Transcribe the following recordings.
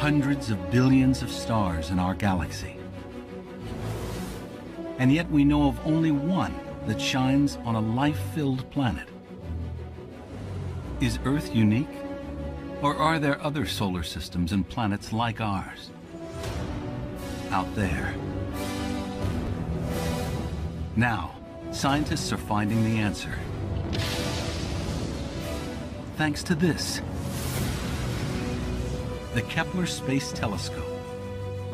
hundreds of billions of stars in our galaxy. And yet we know of only one that shines on a life-filled planet. Is Earth unique? Or are there other solar systems and planets like ours out there? Now, scientists are finding the answer. Thanks to this, the Kepler Space Telescope,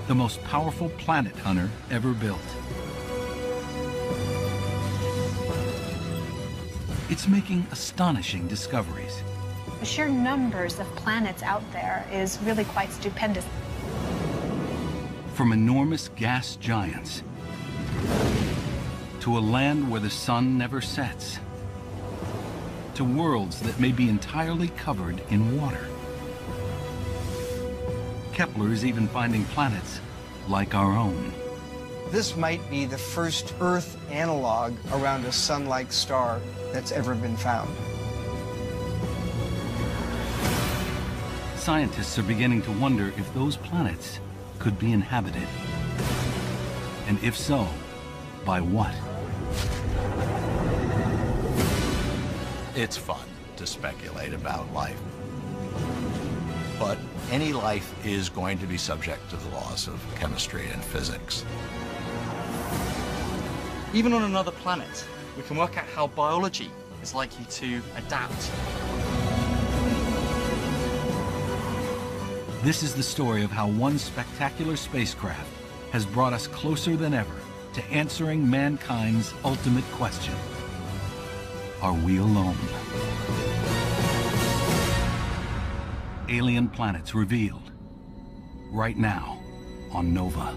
the most powerful planet hunter ever built. It's making astonishing discoveries. The sheer numbers of planets out there is really quite stupendous. From enormous gas giants to a land where the sun never sets, to worlds that may be entirely covered in water. Kepler is even finding planets like our own. This might be the first Earth analog around a sun-like star that's ever been found. Scientists are beginning to wonder if those planets could be inhabited. And if so, by what? It's fun to speculate about life. But any life is going to be subject to the laws of chemistry and physics. Even on another planet, we can work out how biology is likely to adapt. This is the story of how one spectacular spacecraft has brought us closer than ever to answering mankind's ultimate question. Are we alone? Alien planets revealed, right now on Nova.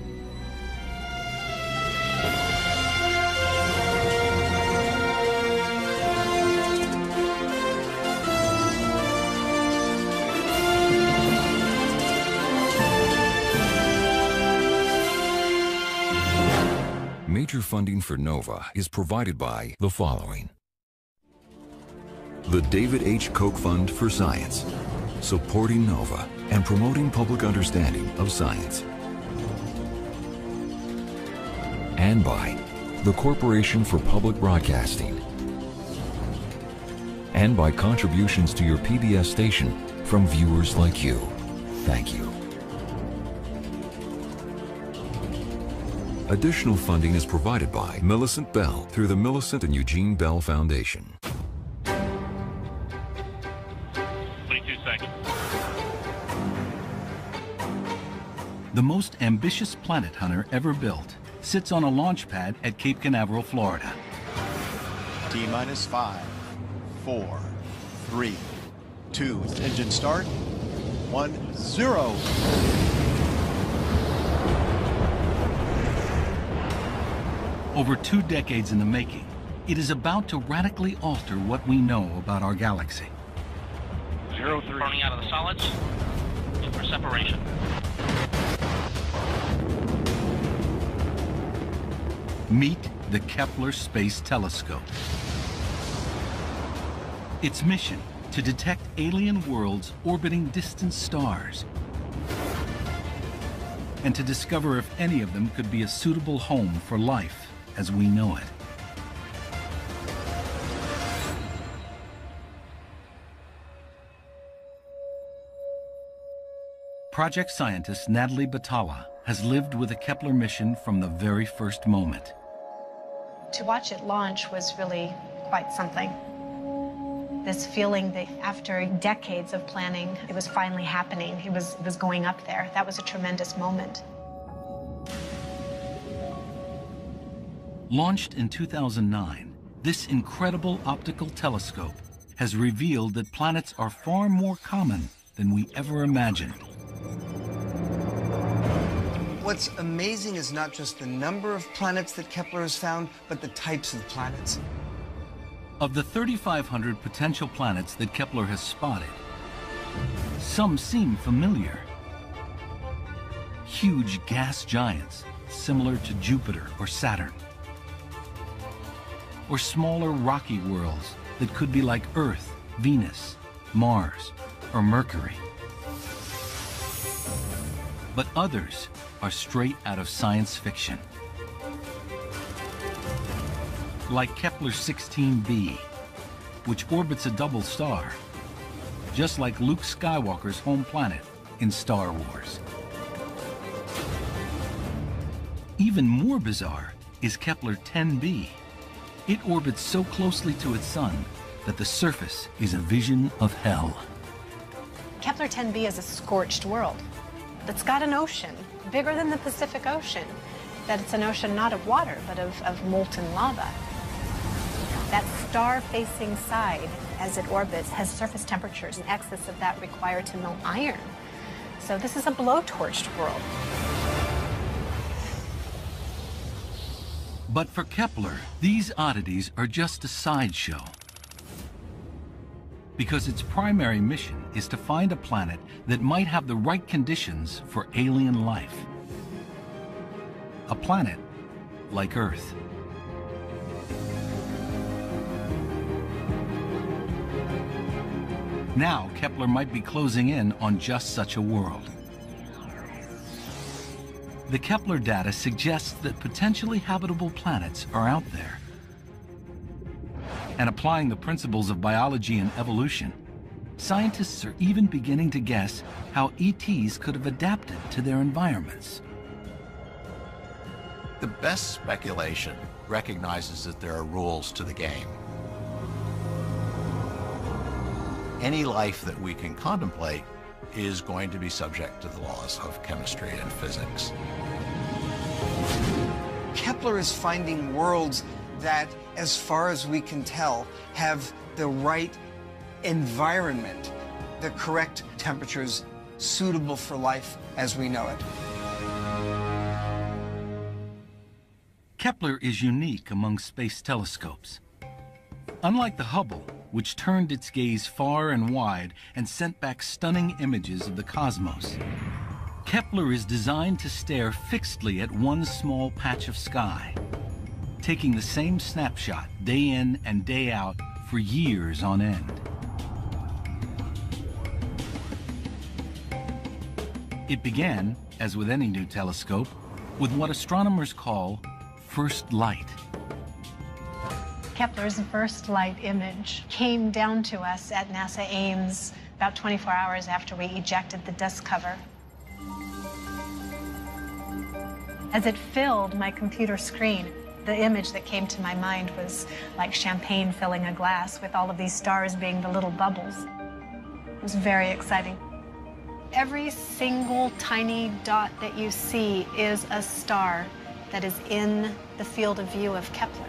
Major funding for NOVA is provided by the following. The David H. Koch Fund for Science, supporting NOVA and promoting public understanding of science. And by the Corporation for Public Broadcasting. And by contributions to your PBS station from viewers like you. Thank you. Additional funding is provided by Millicent Bell through the Millicent and Eugene Bell Foundation. 22 seconds. The most ambitious planet hunter ever built sits on a launch pad at Cape Canaveral, Florida. T-minus 5, 4, 3, 2, engine start, 1, 0. Over 2 decades in the making, it is about to radically alter what we know about our galaxy. 0-3. Burning out of the solids for separation. Meet the Kepler Space Telescope. Its mission, to detect alien worlds orbiting distant stars and to discover if any of them could be a suitable home for life as we know it. Project scientist Natalie Batalla has lived with the Kepler mission from the very first moment. To watch it launch was really quite something. This feeling that after decades of planning, it was finally happening. It was going up there. That was a tremendous moment. Launched in 2009, this incredible optical telescope has revealed that planets are far more common than we ever imagined. What's amazing is not just the number of planets that Kepler has found, but the types of planets. Of the 3,500 potential planets that Kepler has spotted, some seem familiar. Huge gas giants, similar to Jupiter or Saturn. Or smaller rocky worlds that could be like Earth, Venus, Mars, or Mercury. but others are straight out of science fiction. Like Kepler 16b, which orbits a double star, just like Luke Skywalker's home planet in Star Wars. Even more bizarre is Kepler 10b. It orbits so closely to its sun that the surface is a vision of hell. Kepler 10b is a scorched world that's got an ocean bigger than the Pacific Ocean, that it's an ocean not of water, but of molten lava. That star-facing side, as it orbits, has surface temperatures in excess of that required to melt iron. So this is a blowtorched world. But for Kepler, these oddities are just a sideshow. Because its primary mission is to find a planet that might have the right conditions for alien life. A planet like Earth. Now, Kepler might be closing in on just such a world. The Kepler data suggests that potentially habitable planets are out there. And applying the principles of biology and evolution, scientists are even beginning to guess how ETs could have adapted to their environments. The best speculation recognizes that there are rules to the game. Any life that we can contemplate is going to be subject to the laws of chemistry and physics. Kepler is finding worlds that, as far as we can tell, have the right environment, the correct temperatures suitable for life as we know it. Kepler is unique among space telescopes. Unlike the Hubble, which turned its gaze far and wide and sent back stunning images of the cosmos, Kepler is designed to stare fixedly at one small patch of sky, taking the same snapshot day in and day out for years on end. It began, as with any new telescope, with what astronomers call first light. Kepler's first light image came down to us at NASA Ames about 24 hours after we ejected the disk cover. As it filled my computer screen, the image that came to my mind was like champagne filling a glass, with all of these stars being the little bubbles. It was very exciting. Every single tiny dot that you see is a star that is in the field of view of Kepler.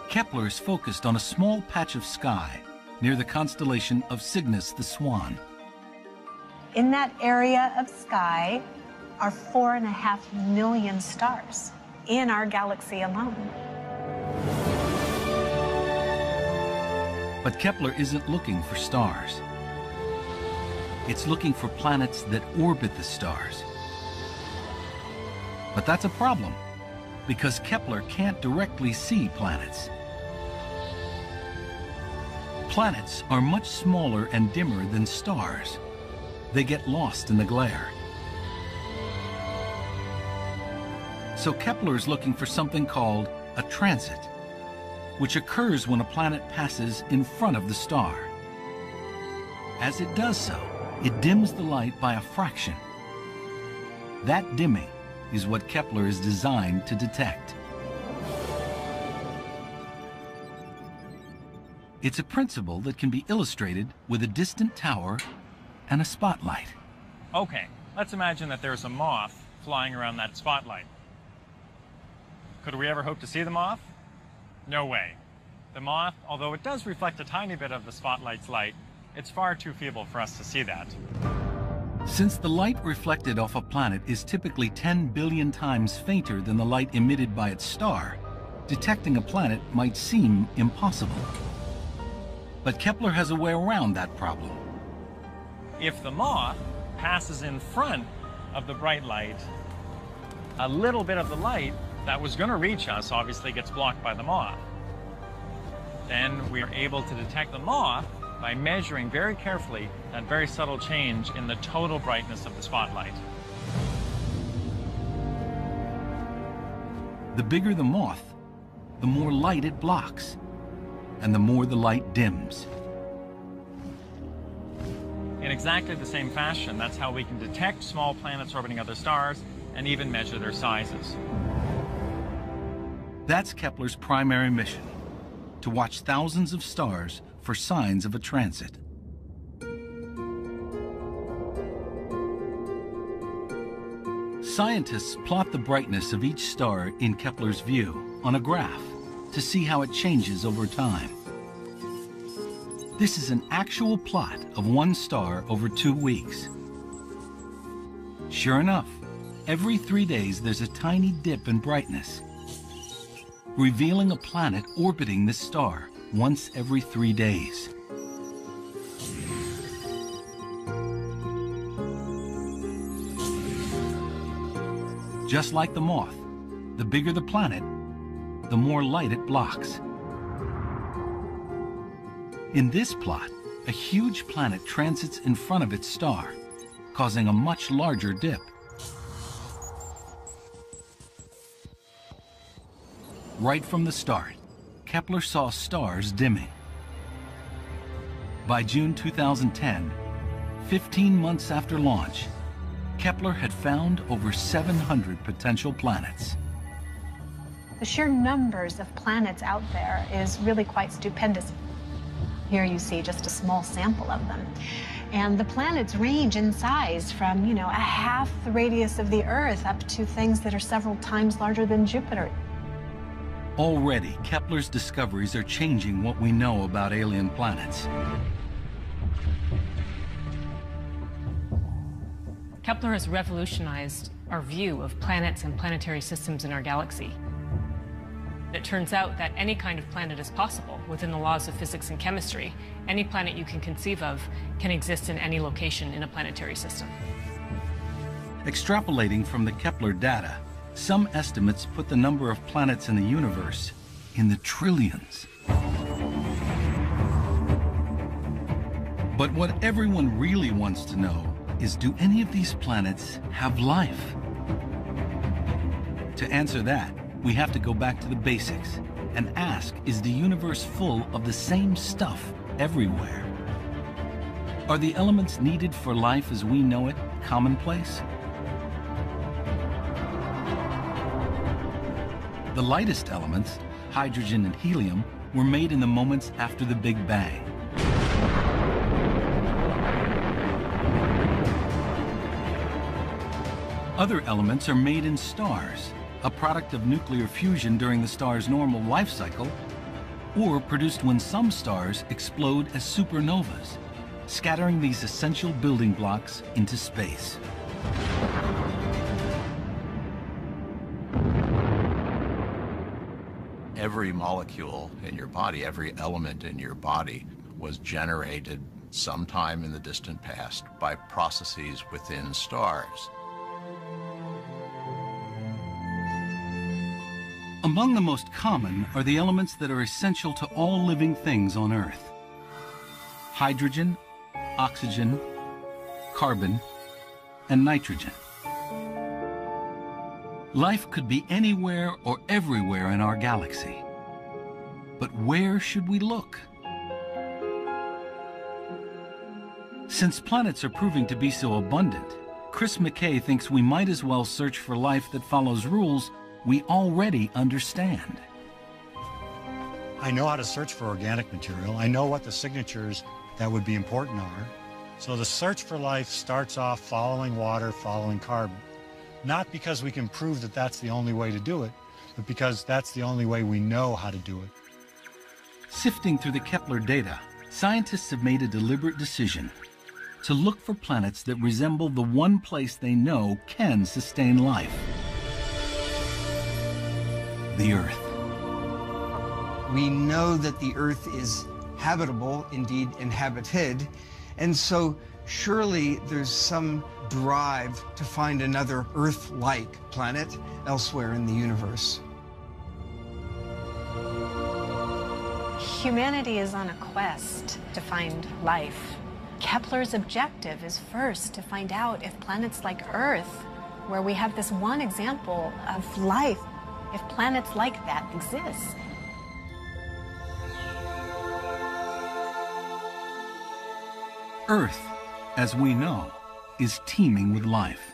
Kepler is focused on a small patch of sky near the constellation of Cygnus the Swan. In that area of sky are 4.5 million stars in our galaxy alone. But Kepler isn't looking for stars. It's looking for planets that orbit the stars. But that's a problem, because Kepler can't directly see planets. Planets are much smaller and dimmer than stars. They get lost in the glare. So Kepler is looking for something called a transit, which occurs when a planet passes in front of the star. As it does so, it dims the light by a fraction. That dimming is what Kepler is designed to detect. It's a principle that can be illustrated with a distant tower and a spotlight. Okay, let's imagine that there's a moth flying around that spotlight. Could we ever hope to see the moth? No way. The moth, although it does reflect a tiny bit of the spotlight's light, it's far too feeble for us to see that. Since the light reflected off a planet is typically 10 billion times fainter than the light emitted by its star, detecting a planet might seem impossible. But Kepler has a way around that problem. If the moth passes in front of the bright light, a little bit of the light that was going to reach us obviously gets blocked by the moth. Then we're able to detect the moth by measuring very carefully that very subtle change in the total brightness of the spotlight. The bigger the moth, the more light it blocks, and the more the light dims. In exactly the same fashion, that's how we can detect small planets orbiting other stars and even measure their sizes. That's Kepler's primary mission, to watch thousands of stars for signs of a transit. Scientists plot the brightness of each star in Kepler's view on a graph to see how it changes over time. This is an actual plot of one star over 2 weeks. Sure enough, every 3 days there's a tiny dip in brightness, revealing a planet orbiting this star once every 3 days. Just like the moth, the bigger the planet, the more light it blocks. In this plot, a huge planet transits in front of its star, causing a much larger dip. Right from the start, Kepler saw stars dimming. By June 2010, 15 months after launch, Kepler had found over 700 potential planets. The sheer numbers of planets out there is really quite stupendous. Here you see just a small sample of them. And the planets range in size from, a half the radius of the Earth up to things that are several times larger than Jupiter. Already, Kepler's discoveries are changing what we know about alien planets. Kepler has revolutionized our view of planets and planetary systems in our galaxy. It turns out that any kind of planet is possible within the laws of physics and chemistry. Any planet you can conceive of can exist in any location in a planetary system. Extrapolating from the Kepler data, some estimates put the number of planets in the universe in the trillions. But what everyone really wants to know is, do any of these planets have life? To answer that, we have to go back to the basics and ask, is the universe full of the same stuff everywhere? Are the elements needed for life as we know it commonplace? The lightest elements, hydrogen and helium, were made in the moments after the Big Bang. Other elements are made in stars, a product of nuclear fusion during the star's normal life cycle, or produced when some stars explode as supernovas, scattering these essential building blocks into space. Every molecule in your body, every element in your body was generated sometime in the distant past by processes within stars. Among the most common are the elements that are essential to all living things on Earth: hydrogen, oxygen, carbon, and nitrogen. Life could be anywhere or everywhere in our galaxy. But where should we look? Since planets are proving to be so abundant, Chris McKay thinks we might as well search for life that follows rules we already understand. I know how to search for organic material. I know what the signatures that would be important are. So the search for life starts off following water, following carbon. Not because we can prove that that's the only way to do it, but because that's the only way we know how to do it. Sifting through the Kepler data, scientists have made a deliberate decision to look for planets that resemble the one place they know can sustain life: the Earth. We know that the Earth is habitable, indeed inhabited, and so surely there's some drive to find another Earth-like planet elsewhere in the universe. Humanity is on a quest to find life. Kepler's objective is first to find out if planets like Earth, where we have this one example of life, if planets like that exist. Earth, as we know, is teeming with life.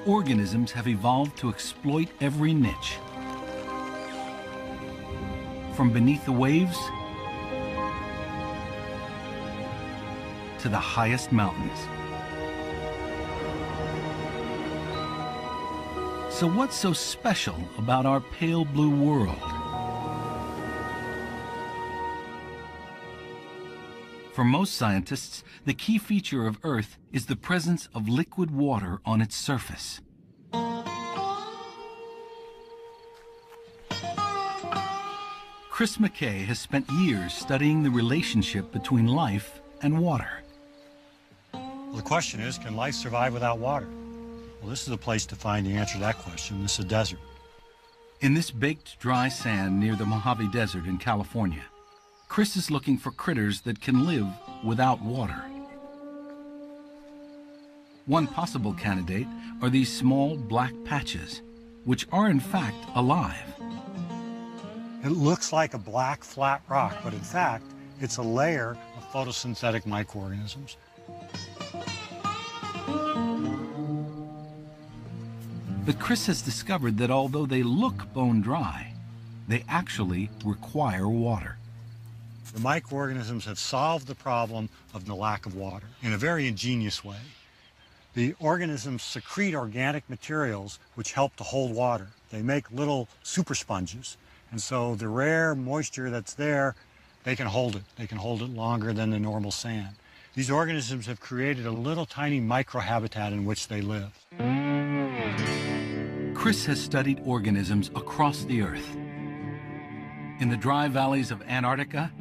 Organisms have evolved to exploit every niche. From beneath the waves to the highest mountains. So what's so special about our pale blue world? For most scientists, the key feature of Earth is the presence of liquid water on its surface. Chris McKay has spent years studying the relationship between life and water. Well, the question is, can life survive without water? Well, this is a place to find the answer to that question. This is a desert. In this baked dry sand near the Mojave Desert in California, Chris is looking for critters that can live without water. One possible candidate are these small black patches, which are in fact alive. It looks like a black flat rock, but in fact, it's a layer of photosynthetic microorganisms. But Chris has discovered that although they look bone dry, they actually require water. The microorganisms have solved the problem of the lack of water in a very ingenious way. The organisms secrete organic materials which help to hold water. They make little super sponges. And so the rare moisture that's there, they can hold it. They can hold it longer than the normal sand. These organisms have created a little tiny microhabitat in which they live. Chris has studied organisms across the Earth. In the dry valleys of Antarctica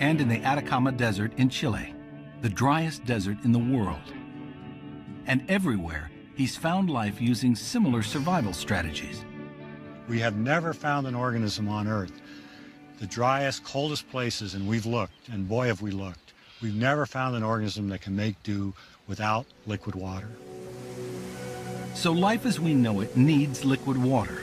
and in the Atacama Desert in Chile, the driest desert in the world. And everywhere, he's found life using similar survival strategies. We have never found an organism on Earth. The driest, coldest places, and we've looked, and boy have we looked, we've never found an organism that can make do without liquid water. So life as we know it needs liquid water.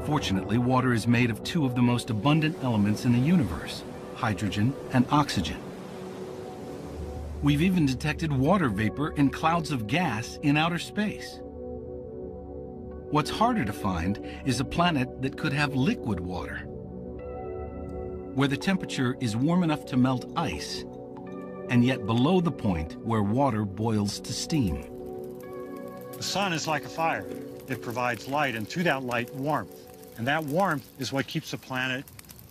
Fortunately, water is made of two of the most abundant elements in the universe, hydrogen and oxygen. We've even detected water vapor in clouds of gas in outer space. What's harder to find is a planet that could have liquid water, where the temperature is warm enough to melt ice, and yet below the point where water boils to steam. The sun is like a fire. It provides light, and through that light, warmth. And that warmth is what keeps the planet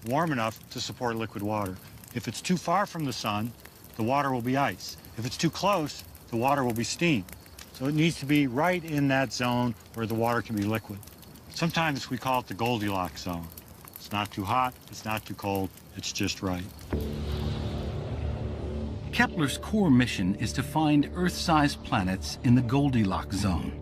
warm enough to support liquid water. If it's too far from the sun, the water will be ice. If it's too close, the water will be steam. So it needs to be right in that zone where the water can be liquid. Sometimes we call it the Goldilocks zone. It's not too hot, it's not too cold, it's just right. Kepler's core mission is to find Earth-sized planets in the Goldilocks zone.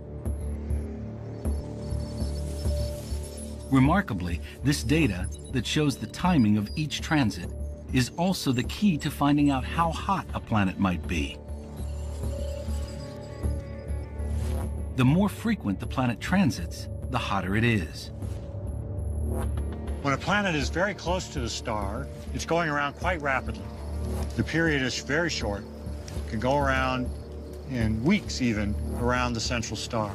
Remarkably, this data that shows the timing of each transit is also the key to finding out how hot a planet might be. The more frequent the planet transits, the hotter it is. When a planet is very close to the star, it's going around quite rapidly. The period is very short. It can go around in weeks even around the central star.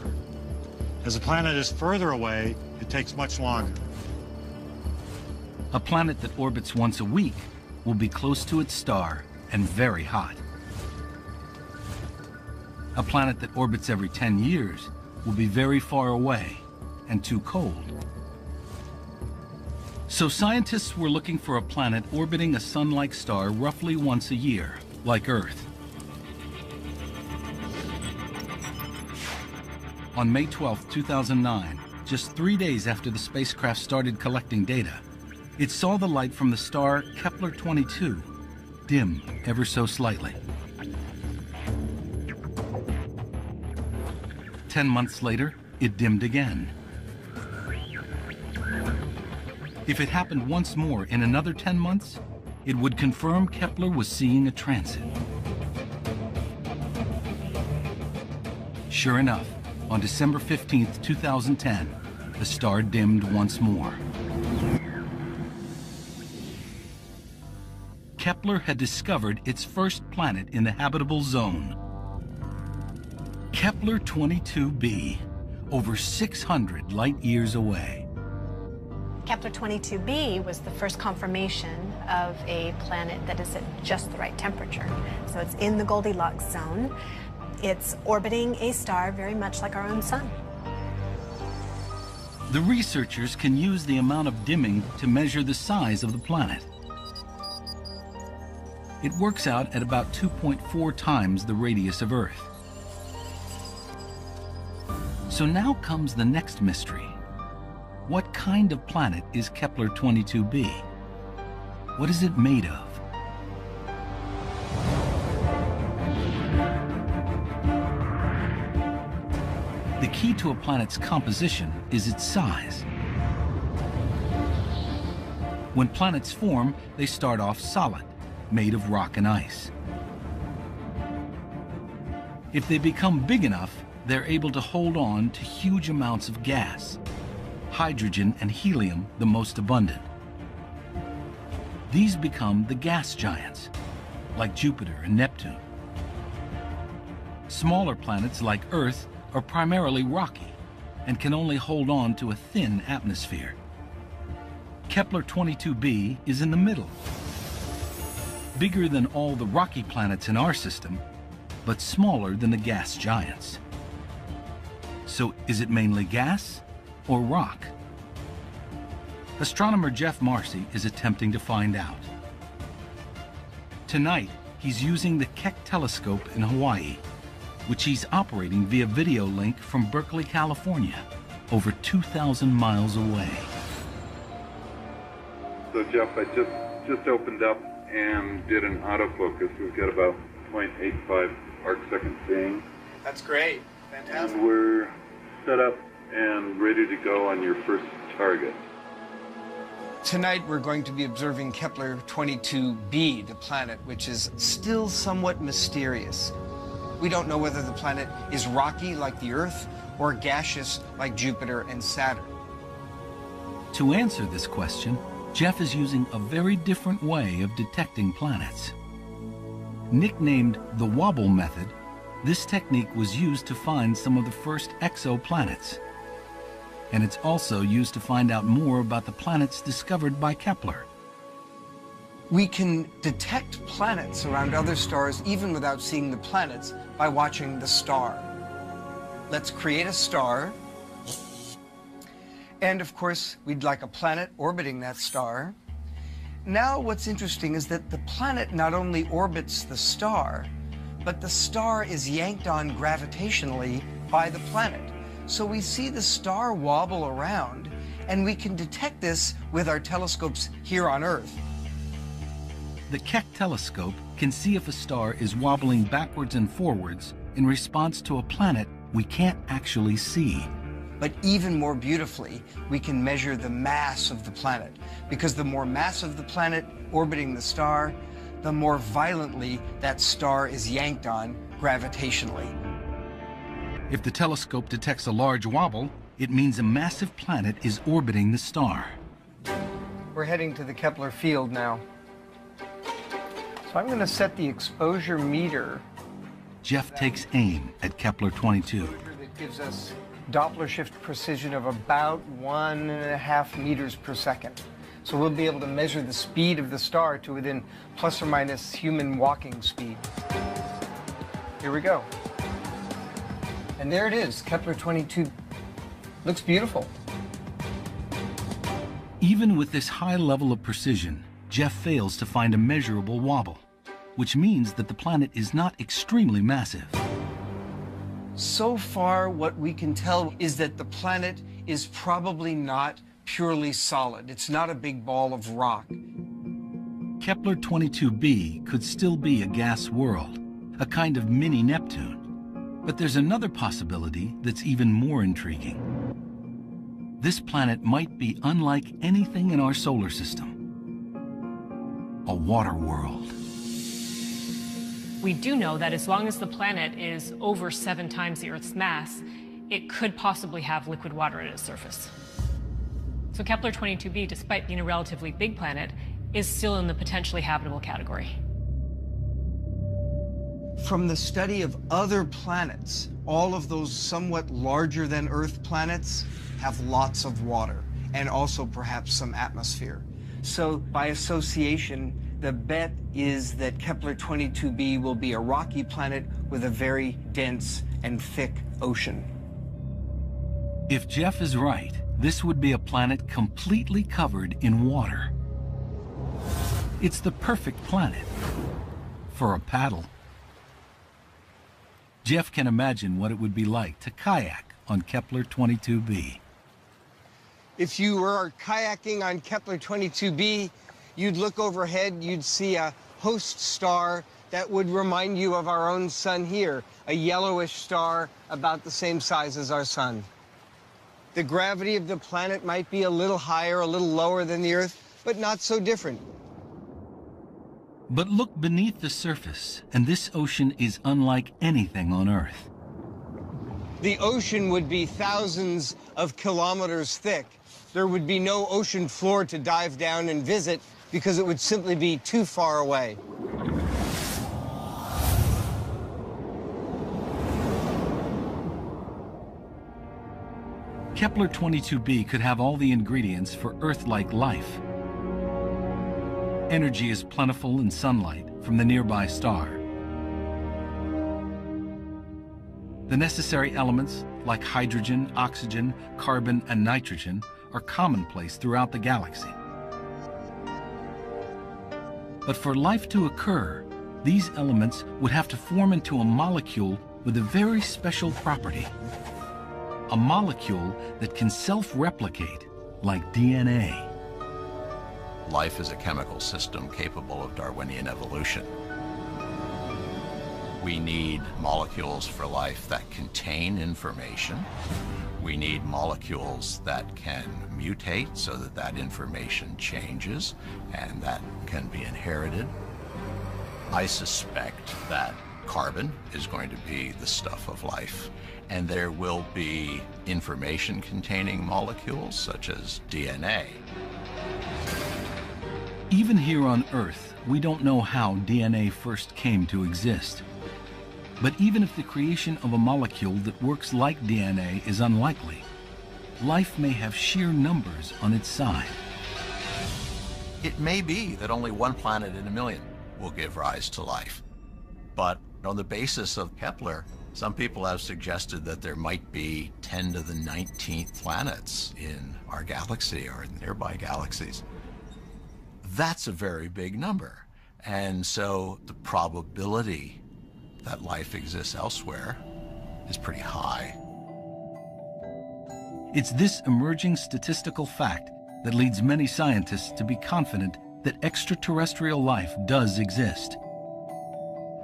As the planet is further away, it takes much longer. A planet that orbits once a week will be close to its star and very hot. A planet that orbits every 10 years will be very far away and too cold. So scientists were looking for a planet orbiting a sun-like star roughly once a year, like Earth. On May 12, 2009, just 3 days after the spacecraft started collecting data, it saw the light from the star KEPLER 22 dim ever so slightly. 10 months later, it dimmed again. If it happened once more in another 10 months, it would confirm Kepler was seeing a transit. Sure enough, on December 15, 2010, the star dimmed once more. Kepler had discovered its first planet in the habitable zone. Kepler 22b, over 600 light-years away. Kepler 22b was the first confirmation of a planet that is at just the right temperature. So it's in the Goldilocks zone. It's orbiting a star very much like our own sun. The researchers can use the amount of dimming to measure the size of the planet. It works out at about 2.4 times the radius of Earth. So now comes the next mystery. What kind of planet is Kepler 22b? What is it made of? The key to a planet's composition is its size. When planets form, they start off solid, made of rock and ice. If they become big enough, they're able to hold on to huge amounts of gas, hydrogen and helium the most abundant. These become the gas giants, like Jupiter and Neptune. Smaller planets like Earth are primarily rocky and can only hold on to a thin atmosphere. Kepler 22b is in the middle, bigger than all the rocky planets in our system, but smaller than the gas giants. So is it mainly gas or rock? Astronomer Jeff Marcy is attempting to find out. Tonight, he's using the Keck telescope in Hawaii, which he's operating via video link from Berkeley, California, over 2,000 miles away. So Jeff, I just opened up and did an autofocus. We've got about 0.85 arc second seeing. That's great. Fantastic. And we're set up and ready to go on your first target. Tonight we're going to be observing Kepler 22b, the planet, which is still somewhat mysterious. We don't know whether the planet is rocky like the Earth or gaseous like Jupiter and Saturn. To answer this question, Jeff is using a very different way of detecting planets. Nicknamed the wobble method, this technique was used to find some of the first exoplanets. And it's also used to find out more about the planets discovered by Kepler. We can detect planets around other stars even without seeing the planets by watching the star. Let's create a star. And of course, we'd like a planet orbiting that star. Now what's interesting is that the planet not only orbits the star, but the star is yanked on gravitationally by the planet. So we see the star wobble around, and we can detect this with our telescopes here on Earth. The Keck telescope can see if a star is wobbling backwards and forwards in response to a planet we can't actually see. But even more beautifully, we can measure the mass of the planet, because the more mass of the planet orbiting the star, the more violently that star is yanked on gravitationally. If the telescope detects a large wobble, it means a massive planet is orbiting the star. We're heading to the Kepler field now. So I'm going to set the exposure meter. Jeff takes aim at Kepler 22. That gives us Doppler shift precision of about 1.5 meters per second. So we'll be able to measure the speed of the star to within plus or minus human walking speed. Here we go. And there it is, Kepler 22. Looks beautiful. Even with this high level of precision, Jeff fails to find a measurable wobble, which means that the planet is not extremely massive. So far, what we can tell is that the planet is probably not purely solid. It's not a big ball of rock. Kepler 22b could still be a gas world, a kind of mini Neptune. But there's another possibility that's even more intriguing. this planet might be unlike anything in our solar system. A water world. We do know that as long as the planet is over 7 times the Earth's mass, it could possibly have liquid water at its surface. So Kepler 22b, despite being a relatively big planet, is still in the potentially habitable category. From the study of other planets, all of those somewhat larger than Earth planets have lots of water and also perhaps some atmosphere. So by association, the bet is that Kepler 22b will be a rocky planet with a very dense and thick ocean. If Jeff is right, this would be a planet completely covered in water. It's the perfect planet for a paddle. Jeff can imagine what it would be like to kayak on Kepler 22b. If you were kayaking on Kepler 22b, you'd look overhead, you'd see a host star that would remind you of our own sun here, a yellowish star about the same size as our sun. The gravity of the planet might be a little higher, a little lower than the Earth, but not so different. But look beneath the surface, and this ocean is unlike anything on Earth. The ocean would be thousands of kilometers thick. There would be no ocean floor to dive down and visit because it would simply be too far away. Kepler 22b could have all the ingredients for Earth-like life. Energy is plentiful in sunlight from the nearby star. The necessary elements, like hydrogen, oxygen, carbon, and nitrogen, are commonplace throughout the galaxy. But for life to occur, these elements would have to form into a molecule with a very special property. A molecule that can self-replicate like DNA. Life is a chemical system capable of Darwinian evolution. We need molecules for life that contain information. We need molecules that can mutate so that that information changes and that can be inherited. I suspect that carbon is going to be the stuff of life, and there will be information-containing molecules such as DNA. Even here on Earth, we don't know how DNA first came to exist. But even if the creation of a molecule that works like DNA is unlikely, life may have sheer numbers on its side. It may be that only one planet in a million will give rise to life. But on the basis of Kepler, some people have suggested that there might be 10 to the 19th planets in our galaxy or in nearby galaxies. That's a very big number. And so the probability that life exists elsewhere is pretty high. It's this emerging statistical fact that leads many scientists to be confident that extraterrestrial life does exist.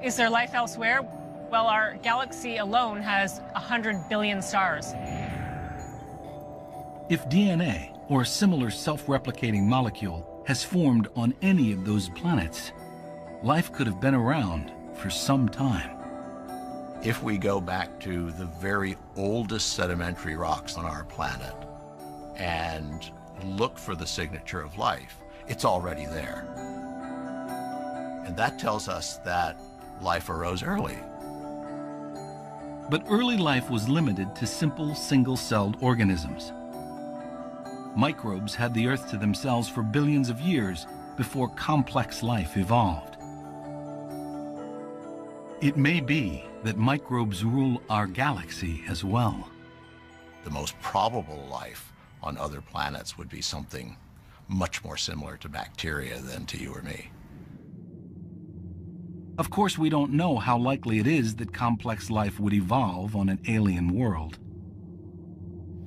Is there life elsewhere? Well, our galaxy alone has 100 billion stars. If DNA, or a similar self-replicating molecule, has formed on any of those planets, life could have been around for some time. If we go back to the very oldest sedimentary rocks on our planet and look for the signature of life, it's already there. And that tells us that life arose early. But early life was limited to simple single-celled organisms. Microbes had the Earth to themselves for billions of years before complex life evolved. It may be that microbes rule our galaxy as well. The most probable life on other planets would be something much more similar to bacteria than to you or me. Of course, we don't know how likely it is that complex life would evolve on an alien world.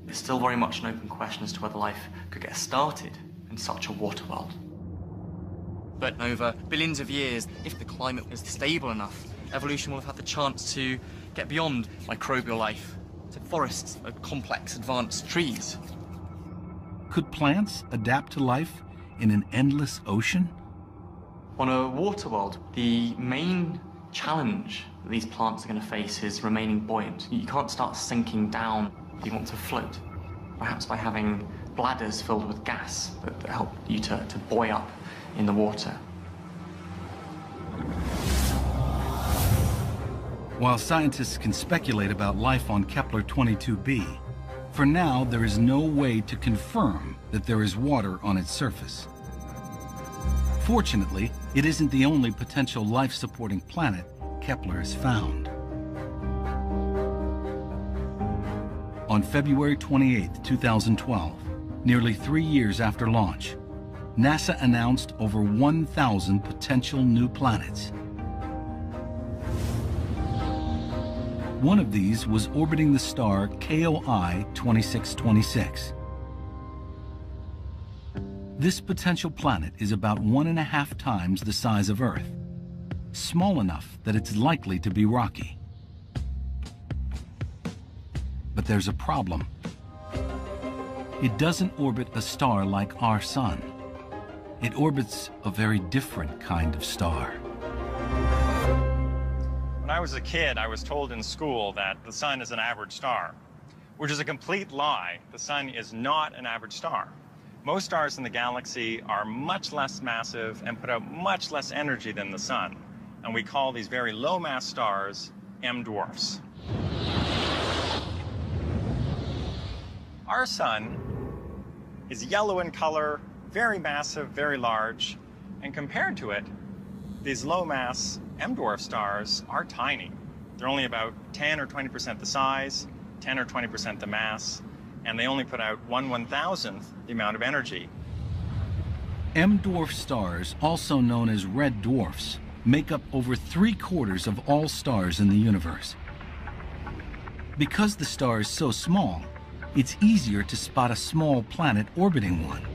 It's still very much an open question as to whether life could get started in such a water world. But over billions of years, if the climate was stable enough, evolution will have had the chance to get beyond microbial life to forests of complex, advanced trees. Could plants adapt to life in an endless ocean? On a water world, the main challenge that these plants are going to face is remaining buoyant. You can't start sinking down if you want to float. Perhaps by having bladders filled with gas that help you to buoy up in the water. While scientists can speculate about life on Kepler 22b, for now there is no way to confirm that there is water on its surface. Fortunately, it isn't the only potential life-supporting planet Kepler has found. On February 28, 2012, nearly 3 years after launch, NASA announced over 1,000 potential new planets. One of these was orbiting the star KOI 2626. This potential planet is about 1.5 times the size of Earth, small enough that it's likely to be rocky. But there's a problem. It doesn't orbit a star like our Sun. It orbits a very different kind of star. When I was a kid, I was told in school that the Sun is an average star, which is a complete lie. The Sun is not an average star. Most stars in the galaxy are much less massive and put out much less energy than the Sun, and we call these very low-mass stars M-dwarfs. Our Sun is yellow in color, very massive, very large, and compared to it, these low-mass M-dwarf stars are tiny. They're only about 10 or 20% the size, 10 or 20% the mass, and they only put out 1/1000th the amount of energy. M-dwarf stars, also known as red dwarfs, make up over 3/4 of all stars in the universe. Because the star is so small, it's easier to spot a small planet orbiting one.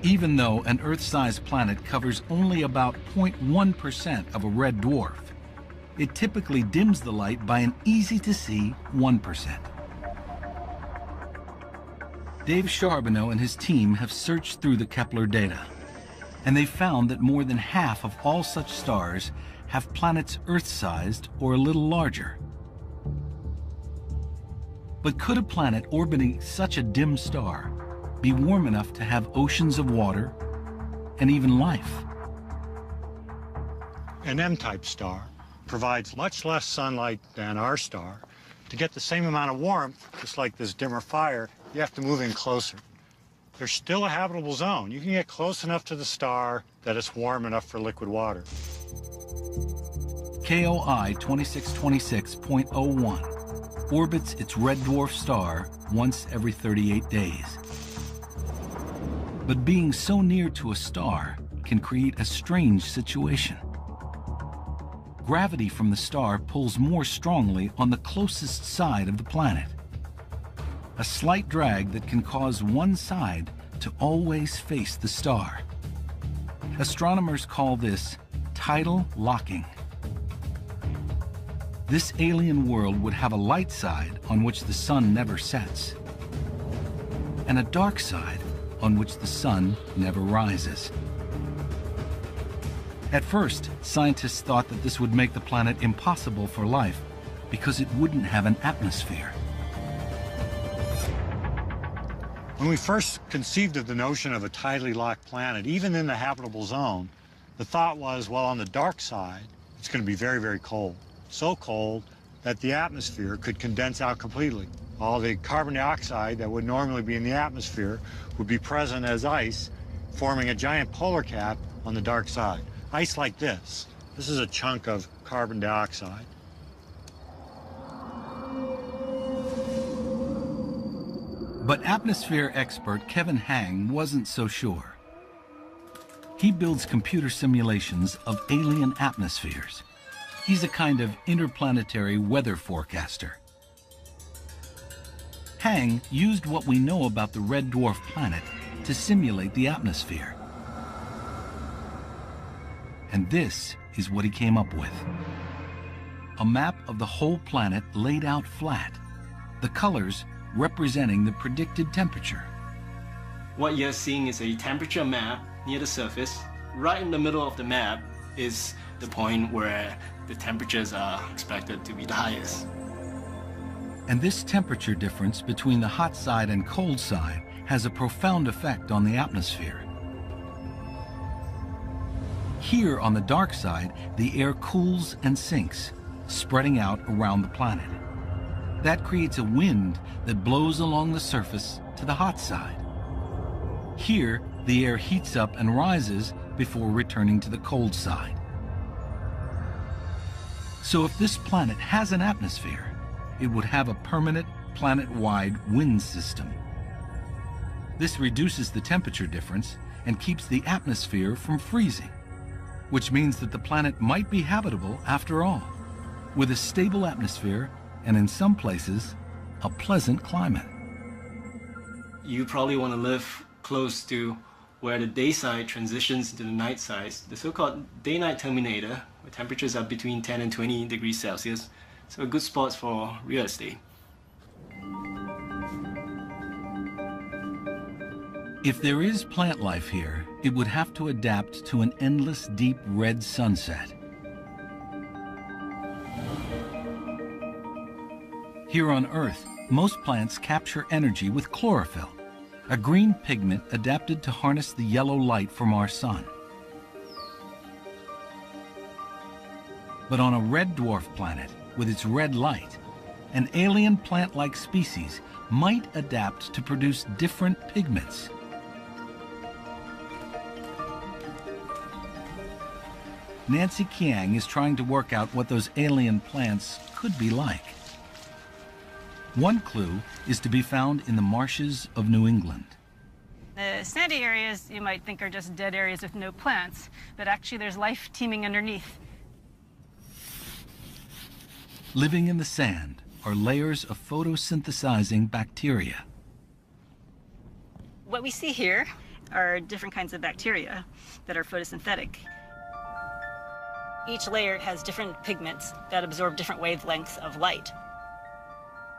Even though an Earth-sized planet covers only about 0.1% of a red dwarf, it typically dims the light by an easy-to-see 1%. Dave Charbonneau and his team have searched through the Kepler data, and they found that more than half of all such stars have planets Earth-sized or a little larger. But could a planet orbiting such a dim star be warm enough to have oceans of water and even life? An M-type star provides much less sunlight than our star. To get the same amount of warmth, just like this dimmer fire, you have to move in closer. There's still a habitable zone. You can get close enough to the star that it's warm enough for liquid water. KOI 2626.01 orbits its red dwarf star once every 38 days. But being so near to a star can create a strange situation. Gravity from the star pulls more strongly on the closest side of the planet. A slight drag that can cause one side to always face the star. Astronomers call this tidal locking. This alien world would have a light side on which the sun never sets, and a dark side on which the sun never rises. At first, scientists thought that this would make the planet impossible for life because it wouldn't have an atmosphere. When we first conceived of the notion of a tidally locked planet, even in the habitable zone, the thought was, well, on the dark side, it's going to be very, very cold. So cold that the atmosphere could condense out completely. All the carbon dioxide that would normally be in the atmosphere would be present as ice, forming a giant polar cap on the dark side. Ice like this. This is a chunk of carbon dioxide. But atmosphere expert Kevin Hang wasn't so sure. He builds computer simulations of alien atmospheres. He's a kind of interplanetary weather forecaster. Hang used what we know about the red dwarf planet to simulate the atmosphere. And this is what he came up with. A map of the whole planet laid out flat, the colors representing the predicted temperature. What you're seeing is a temperature map near the surface. Right in the middle of the map is the point where the temperatures are expected to be the highest. And this temperature difference between the hot side and cold side has a profound effect on the atmosphere. Here on the dark side, the air cools and sinks, spreading out around the planet. That creates a wind that blows along the surface to the hot side. Here, the air heats up and rises before returning to the cold side. So if this planet has an atmosphere, it would have a permanent planet-wide wind system. This reduces the temperature difference and keeps the atmosphere from freezing, which means that the planet might be habitable after all, with a stable atmosphere and in some places, a pleasant climate. You probably want to live close to where the day side transitions into the night side, the so-called day-night terminator, where temperatures are between 10 and 20 degrees Celsius. So a good spot for real estate. If there is plant life here, it would have to adapt to an endless deep red sunset. Here on Earth, most plants capture energy with chlorophyll, a green pigment adapted to harness the yellow light from our sun. But on a red dwarf planet, with its red light, an alien plant-like species might adapt to produce different pigments. Nancy Kiang is trying to work out what those alien plants could be like. One clue is to be found in the marshes of New England. The sandy areas you might think are just dead areas with no plants, but actually there's life teeming underneath. Living in the sand are layers of photosynthesizing bacteria. What we see here are different kinds of bacteria that are photosynthetic. Each layer has different pigments that absorb different wavelengths of light.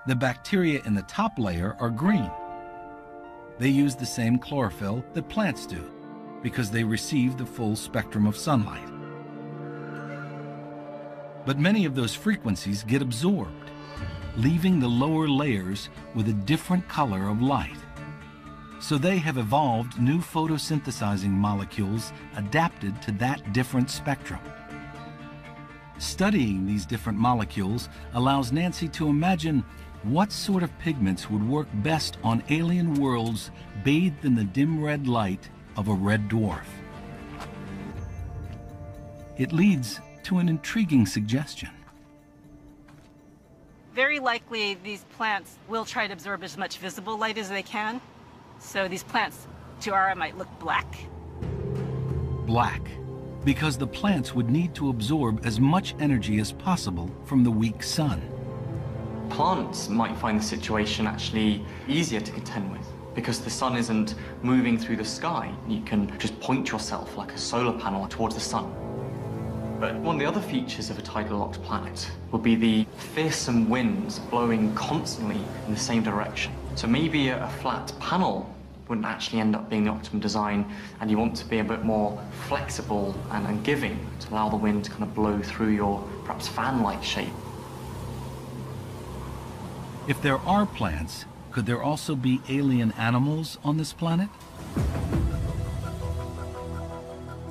The bacteria in the top layer are green. They use the same chlorophyll that plants do because they receive the full spectrum of sunlight. But many of those frequencies get absorbed, leaving the lower layers with a different color of light. So they have evolved new photosynthesizing molecules adapted to that different spectrum. Studying these different molecules allows Nancy to imagine what sort of pigments would work best on alien worlds bathed in the dim red light of a red dwarf. It leads to an intriguing suggestion. Very likely these plants will try to absorb as much visible light as they can. So these plants, to our eye, might look black. Black, because the plants would need to absorb as much energy as possible from the weak sun. Plants might find the situation actually easier to contend with because the sun isn't moving through the sky. You can just point yourself like a solar panel towards the sun. But one of the other features of a tidally locked planet would be the fearsome winds blowing constantly in the same direction. So maybe a flat panel wouldn't actually end up being the optimum design, and you want to be a bit more flexible and giving to allow the wind to kind of blow through your perhaps fan-like shape. If there are plants, could there also be alien animals on this planet?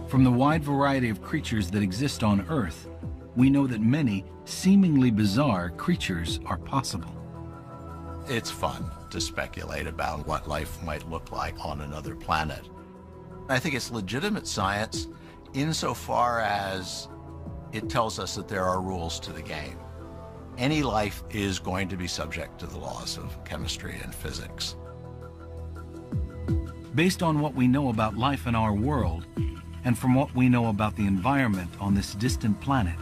From the wide variety of creatures that exist on Earth, we know that many seemingly bizarre creatures are possible. It's fun to speculate about what life might look like on another planet. I think it's legitimate science insofar as it tells us that there are rules to the game. Any life is going to be subject to the laws of chemistry and physics. Based on what we know about life in our world, and from what we know about the environment on this distant planet,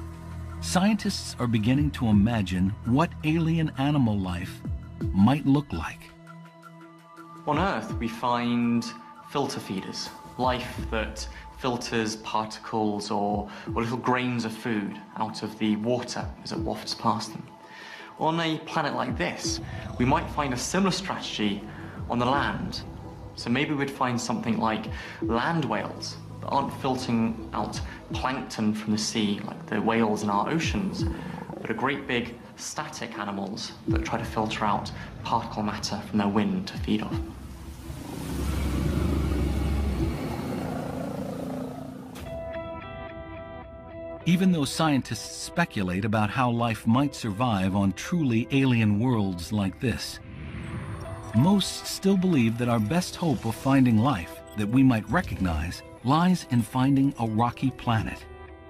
scientists are beginning to imagine what alien animal life might look like. On Earth, we find filter feeders, life that filters particles or little grains of food out of the water as it wafts past them. On a planet like this, we might find a similar strategy on the land. So maybe we'd find something like land whales that aren't filtering out plankton from the sea like the whales in our oceans, but are great big static animals that try to filter out particle matter from their wind to feed off. Even though scientists speculate about how life might survive on truly alien worlds like this, most still believe that our best hope of finding life that we might recognize lies in finding a rocky planet,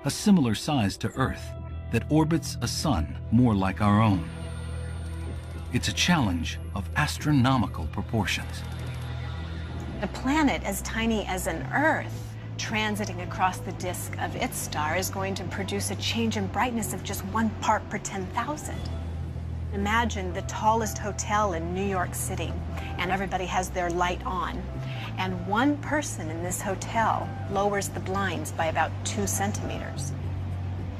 a similar size to Earth, that orbits a sun more like our own. It's a challenge of astronomical proportions. A planet as tiny as an Earth transiting across the disk of its star is going to produce a change in brightness of just 1 part per 10,000. Imagine the tallest hotel in New York City, and everybody has their light on, and one person in this hotel lowers the blinds by about 2 centimeters.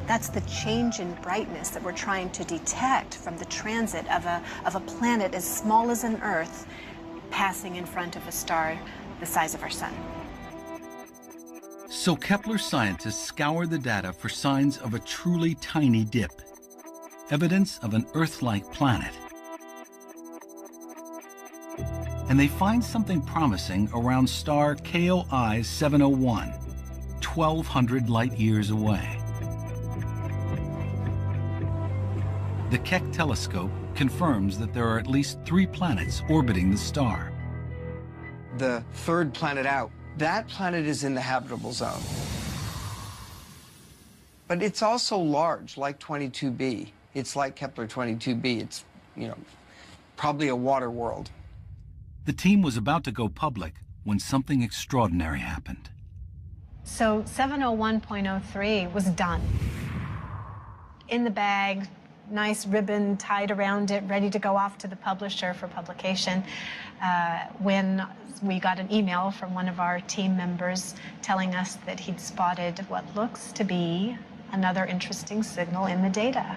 That's the change in brightness that we're trying to detect from the transit of a planet as small as an Earth passing in front of a star the size of our sun. So Kepler scientists scour the data for signs of a truly tiny dip, evidence of an Earth-like planet. And they find something promising around star KOI 701, 1,200 light-years away. The Keck telescope confirms that there are at least 3 planets orbiting the star. The third planet out, that planet is in the habitable zone. But it's also large, like 22b. It's like Kepler 22b. It's, probably a water world. The team was about to go public when something extraordinary happened. So 701.03 was done. In the bag, nice ribbon tied around it, ready to go off to the publisher for publication, when we got an email from one of our team members telling us that he'd spotted what looks to be another interesting signal in the data.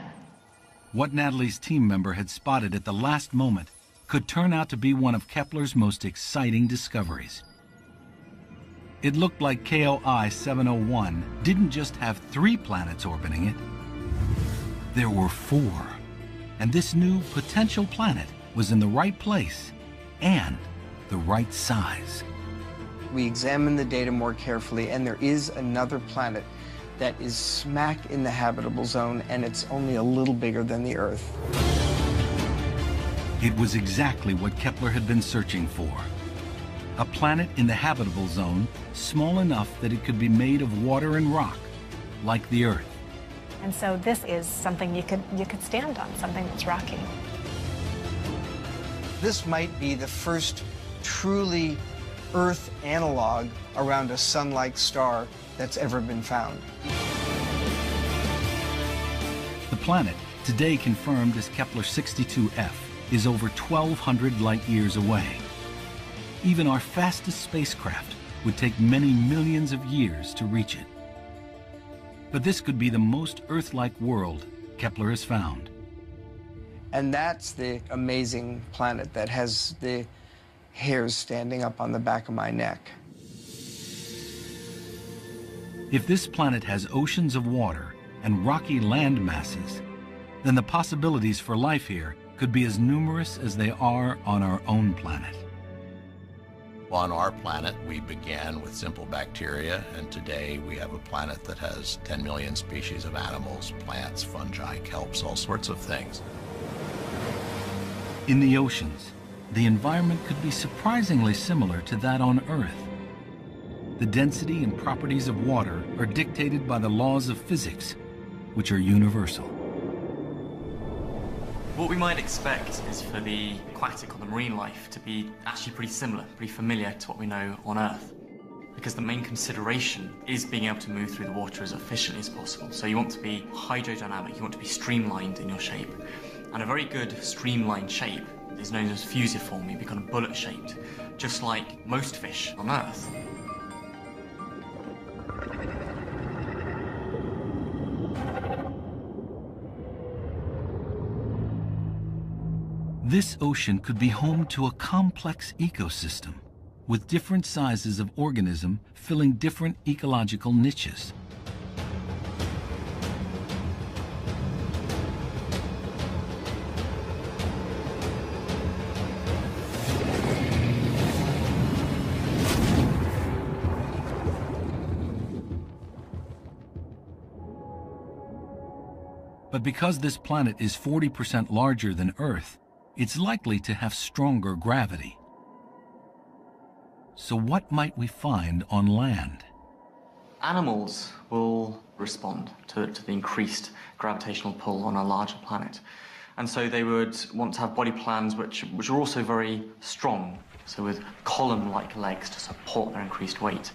What Natalie's team member had spotted at the last moment could turn out to be one of Kepler's most exciting discoveries. It looked like KOI 701 didn't just have 3 planets orbiting it. There were 4, and this new potential planet was in the right place and the right size. We examined the data more carefully, and there is another planet that is smack in the habitable zone, and it's only a little bigger than the Earth. It was exactly what Kepler had been searching for. A planet in the habitable zone, small enough that it could be made of water and rock, like the Earth. And so this is something you could stand on, something that's rocky. This might be the first truly Earth analog around a sun-like star that's ever been found. The planet, today confirmed as Kepler 62F, is over 1,200 light-years away. Even our fastest spacecraft would take many millions of years to reach it. But this could be the most Earth-like world Kepler has found. And that's the amazing planet that has the hairs standing up on the back of my neck. If this planet has oceans of water and rocky land masses, then the possibilities for life here could be as numerous as they are on our own planet. On our planet, we began with simple bacteria, and today we have a planet that has 10 million species of animals, plants, fungi, kelps, all sorts of things. In the oceans, the environment could be surprisingly similar to that on Earth. The density and properties of water are dictated by the laws of physics, which are universal. What we might expect is for the aquatic or the marine life to be actually pretty similar, pretty familiar to what we know on Earth. Because the main consideration is being able to move through the water as efficiently as possible. So you want to be hydrodynamic, you want to be streamlined in your shape. And a very good streamlined shape is known as fusiform, you become bullet-shaped, just like most fish on Earth. This ocean could be home to a complex ecosystem, with different sizes of organism filling different ecological niches. But because this planet is 40% larger than Earth, it's likely to have stronger gravity. So what might we find on land? Animals will respond to the increased gravitational pull on a larger planet. And so they would want to have body plans which are also very strong, so with column-like legs to support their increased weight.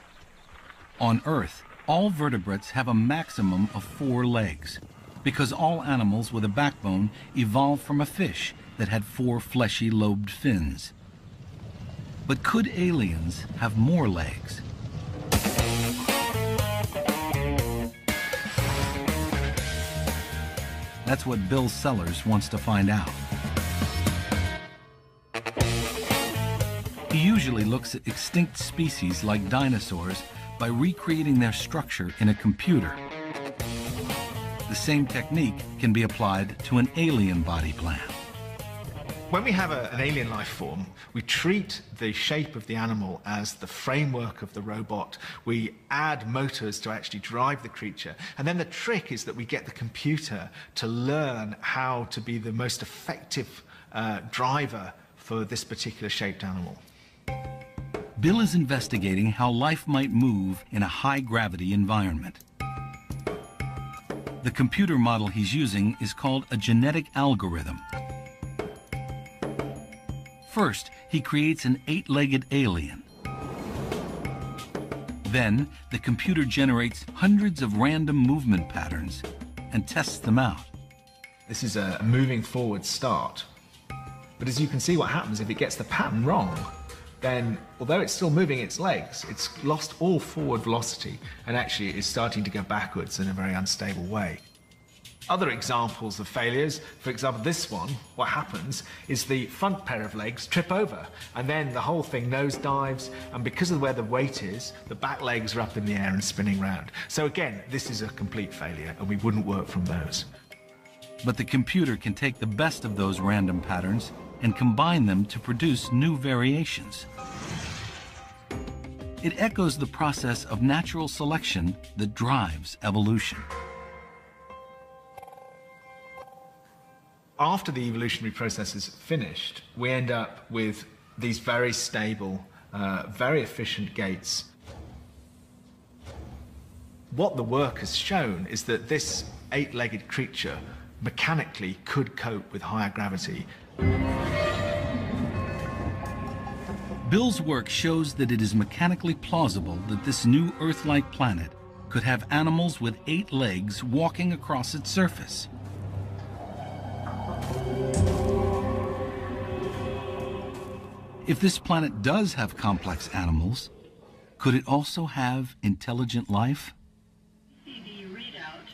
On Earth, all vertebrates have a maximum of 4 legs, because all animals with a backbone evolved from a fish that had 4 fleshy lobed fins. But could aliens have more legs? That's what Bill Sellers wants to find out. He usually looks at extinct species like dinosaurs by recreating their structure in a computer. The same technique can be applied to an alien body plan. When we have an alien life form, we treat the shape of the animal as the framework of the robot. We add motors to actually drive the creature. And then the trick is that we get the computer to learn how to be the most effective driver for this particular shaped animal. Bill is investigating how life might move in a high-gravity environment. The computer model he's using is called a genetic algorithm. First, he creates an 8-legged alien. Then, the computer generates hundreds of random movement patterns and tests them out. This is a moving forward start. But as you can see, what happens if it gets the pattern wrong, then although it's still moving its legs, it's lost all forward velocity and actually is starting to go backwards in a very unstable way. Other examples of failures, for example, this one, what happens is the front pair of legs trip over and then the whole thing nosedives, and because of where the weight is, the back legs are up in the air and spinning round. So again, this is a complete failure and we wouldn't work from those. But the computer can take the best of those random patterns and combine them to produce new variations. It echoes the process of natural selection that drives evolution. After the evolutionary process is finished, we end up with these very stable, very efficient gaits. What the work has shown is that this 8-legged creature mechanically could cope with higher gravity. Bill's work shows that it is mechanically plausible that this new Earth-like planet could have animals with 8 legs walking across its surface. If this planet does have complex animals, could it also have intelligent life?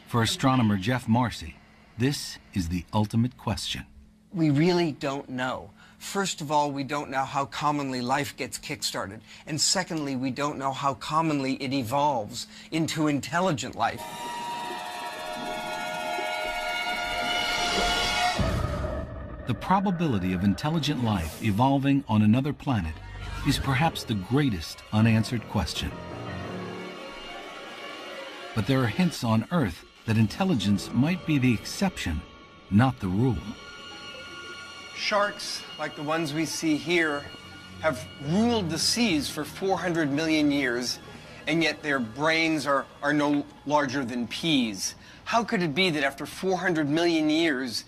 For astronomer Jeff Marcy, this is the ultimate question. We really don't know. First of all, we don't know how commonly life gets kick-started. And secondly, we don't know how commonly it evolves into intelligent life. The probability of intelligent life evolving on another planet is perhaps the greatest unanswered question. But there are hints on Earth that intelligence might be the exception, not the rule. Sharks, like the ones we see here, have ruled the seas for 400 million years, and yet their brains are no larger than peas. How could it be that after 400 million years,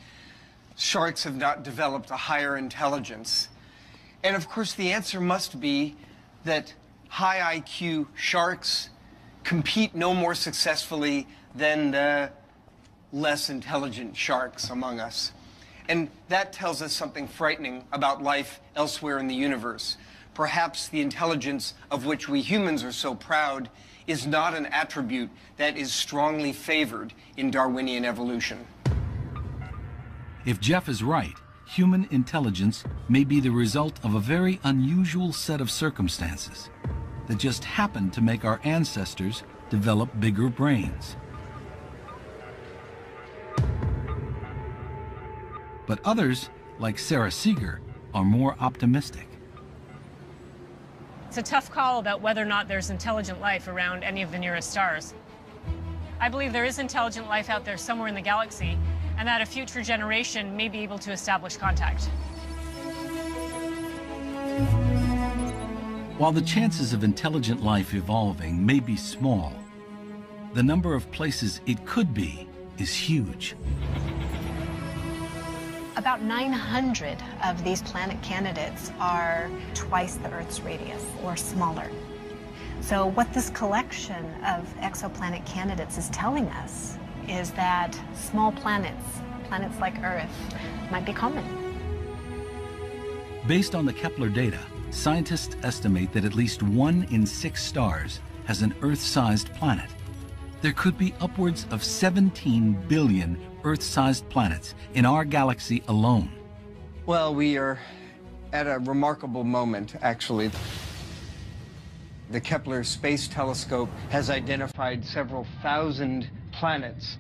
sharks have not developed a higher intelligence? And of course, the answer must be that high IQ sharks compete no more successfully than the less intelligent sharks among us. And that tells us something frightening about life elsewhere in the universe. Perhaps the intelligence of which we humans are so proud is not an attribute that is strongly favored in Darwinian evolution. If Jeff is right, human intelligence may be the result of a very unusual set of circumstances that just happened to make our ancestors develop bigger brains. But others, like Sarah Seeger, are more optimistic. It's a tough call about whether or not there's intelligent life around any of the nearest stars. I believe there is intelligent life out there somewhere in the galaxy, and that a future generation may be able to establish contact. While the chances of intelligent life evolving may be small, the number of places it could be is huge. About 900 of these planet candidates are twice the Earth's radius or smaller. So what this collection of exoplanet candidates is telling us is that small planets, planets like Earth, might be common. Based on the Kepler data, scientists estimate that at least 1 in 6 stars has an Earth-sized planet. There could be upwards of 17 billion Earth-sized planets in our galaxy alone. Well, we are at a remarkable moment, actually. The Kepler Space Telescope has identified several thousand planets.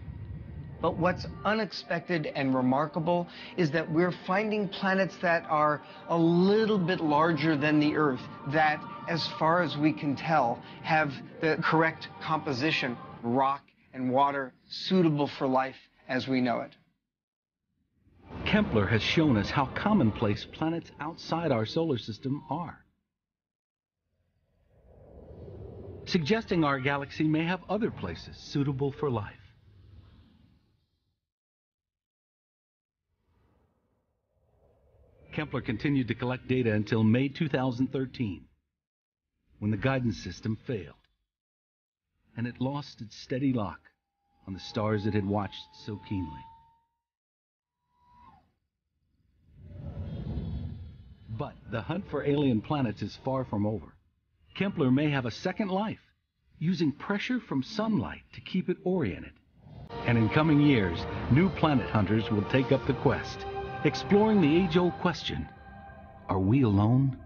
But what's unexpected and remarkable is that we're finding planets that are a little bit larger than the Earth, that, as far as we can tell, have the correct composition, rock and water, suitable for life as we know it. Kepler has shown us how commonplace planets outside our solar system are, suggesting our galaxy may have other places suitable for life. Kepler continued to collect data until May 2013, when the guidance system failed, and it lost its steady lock on the stars it had watched so keenly. But the hunt for alien planets is far from over. Kepler may have a second life, using pressure from sunlight to keep it oriented. And in coming years, new planet hunters will take up the quest, exploring the age-old question, are we alone?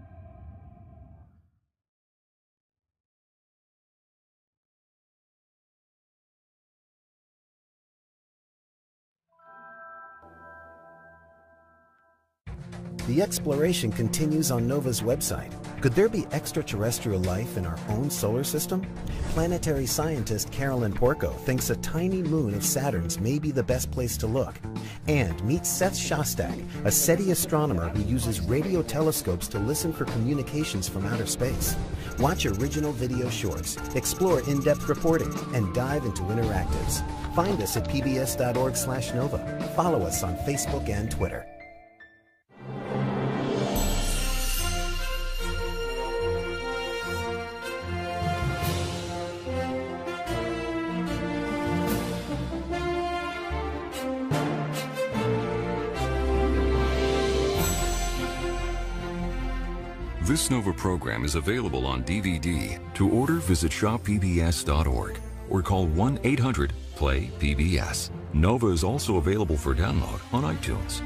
The exploration continues on NOVA's website. Could there be extraterrestrial life in our own solar system? Planetary scientist Carolyn Porco thinks a tiny moon of Saturn's may be the best place to look. And meet Seth Shostak, a SETI astronomer who uses radio telescopes to listen for communications from outer space. Watch original video shorts, explore in-depth reporting, and dive into interactives. Find us at pbs.org/nova. Follow us on Facebook and Twitter. This NOVA program is available on DVD. To order, visit shoppbs.org or call 1-800-PLAY-PBS. NOVA is also available for download on iTunes.